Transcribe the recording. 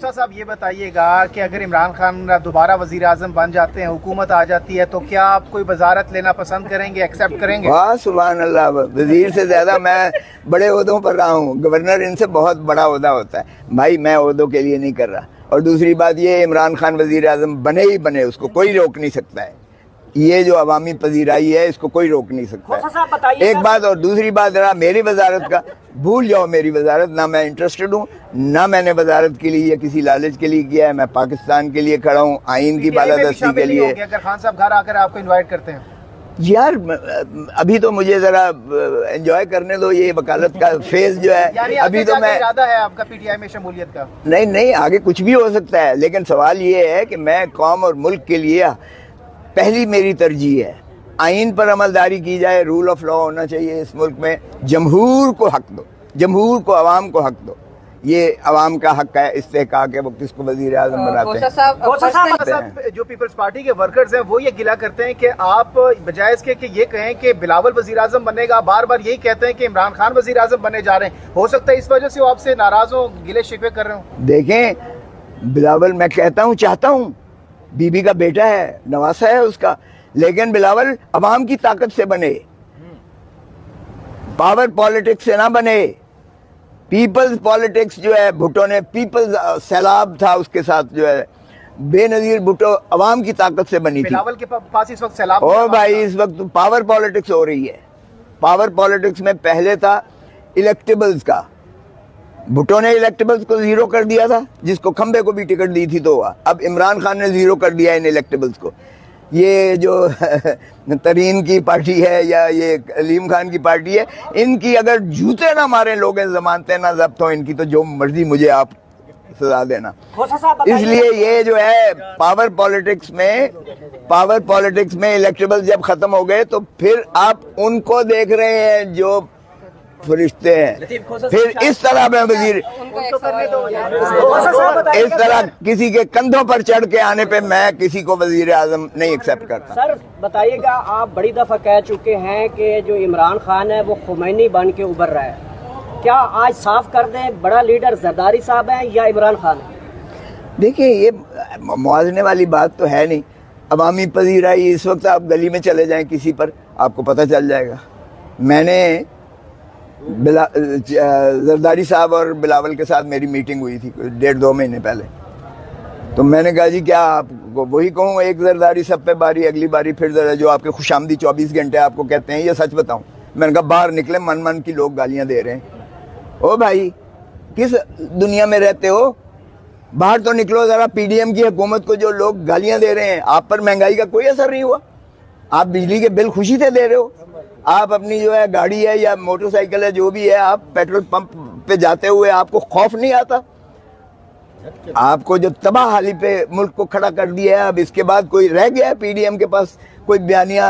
शाह साहब ये बताइएगा कि अगर इमरान खान दोबारा वजीर आजम बन जाते हैं, हुकूमत आ जाती है, तो क्या आप कोई वजारत लेना पसंद करेंगे, एक्सेप्ट करेंगे? वाह सुभान अल्लाह, वजीर से ज्यादा मैं बड़े ओहदों पर रहा हूँ। गवर्नर इनसे बहुत बड़ा ओहदा होता है भाई, मैं ओहदों के लिए नहीं कर रहा। और दूसरी बात ये, इमरान खान वजीर आजम बने ही बने, उसको कोई रोक नहीं सकता है। ये जो अवामी पजीराई है इसको कोई रोक नहीं सकता है। एक बात, और दूसरी बात जरा मेरी वजारत का भूल जाओ। मेरी वजारत ना मैं इंटरेस्टेड हूँ, ना मैंने वजारत के लिए या किसी लालच के लिए किया है। मैं पाकिस्तान के लिए खड़ा हूँ, आइन की बालादस्ती के लिए। अगर खान साहब घर आकर आपको इन्वाइट करते हैं यार, अभी तो मुझे जरा एंजॉय करने दो ये वकालत का फेज जो है। अभी तो मैं इरादा है आपका पीटीआई में शमूलियत का? नहीं, आगे कुछ भी हो सकता है, लेकिन सवाल ये है कि मैं कौम और मुल्क के लिए पहली मेरी तरजीह है आइन पर अमलदारी की जाए, रूल ऑफ लॉ होना चाहिए इस मुल्क में। जमहूर को हक दो, जमहूर को, अवाम को हक दो। ये अवाम का हक है इस्तेहकाक है, वो किसको वजीर आज़म बनाते हैं। जो पीपल्स पार्टी के वर्कर्स हैं वो ये गिला करते हैं कि आप बजाय इसके कि ये कहें कि बिलावल वजीर आज़म बनेगा, बार बार यही कहते हैं कि इमरान खान वजीर आज़म बनने जा रहे हैं। हो सकता है इस वजह से वो आपसे नाराज हो, गिले शिकवे कर रहे हो। देखें, बिलावल मैं कहता हूँ, चाहता हूँ, बीबी का बेटा है, नवासा है उसका, लेकिन बिलावल अवाम की ताकत से बने, पावर पॉलिटिक्स से ना बने। पीपल्स पॉलिटिक्स जो है, भुट्टो ने पीपल्स सैलाब था उसके साथ जो है, बेनजीर भुट्टो अवाम की ताकत से बनी थी। बिलावल के पास इस वक्त सैलाब ओ भाई, इस वक्त पावर पॉलिटिक्स हो रही है। पावर पॉलिटिक्स में पहले था इलेक्टेबल्स का, भुट्टो ने इलेक्टेबल्स को जीरो कर दिया था, जिसको खंबे को भी टिकट दी थी तो हुआ। अब इमरान खान ने जीरो कर दिया इन इलेक्टेबल्स को। ये जो तरीन की पार्टी है या ये अलीम खान की पार्टी है, इनकी अगर जूते ना मारे लोग, जमानतें ना जब्त हो इनकी, तो जो मर्जी मुझे आप सजा देना। इसलिए ये जो है पावर पॉलिटिक्स में इलेक्टेबल्स जब खत्म हो गए, तो फिर आप उनको देख रहे हैं जो फरिश्ते हैं। फिर इस तरह में वजीर, इस तरह किसी के कंधों पर चढ़ के आने पे मैं किसी को वजीर आजम नहीं एक्सेप्ट करता। सर बताइएगा, आप बड़ी दफा कह चुके हैं कि जो इमरान खान है वो खुमैनी बन के उभर रहा है, क्या आज साफ कर दें बड़ा लीडर जरदारी साहब है या इमरान खान है? देखिए, ये मुआवजे वाली बात तो है नहीं। अवामी पजीराई, इस वक्त आप गली में चले जाएं किसी पर, आपको पता चल जाएगा। मैंने जरदारी साहब और बिलावल के साथ मेरी मीटिंग हुई थी 1.5-2 महीने पहले। तो मैंने कहा जी क्या आपको वही कहूँ, एक जरदारी सब पे बारी, अगली बारी फिर जरा जो आपके खुशामदी 24 घंटे आपको कहते हैं, ये सच बताऊं, मैंने कहा बाहर निकले, मन की लोग गालियां दे रहे हैं। ओ भाई, किस दुनिया में रहते हो? बाहर तो निकलो जरा। पीडीएम की हुकूमत को जो लोग गालियां दे रहे हैं, आप पर महंगाई का कोई असर नहीं हुआ। आप बिजली के बिल खुशी से दे रहे हो। आप अपनी जो है गाड़ी है या मोटरसाइकिल है, जो भी है, आप पेट्रोल पंप पे जाते हुए आपको खौफ नहीं आता? आपको जो तबाह हाली पे मुल्क को खड़ा कर दिया है, अब इसके बाद कोई रह गया है पीडीएम के पास कोई बयानिया?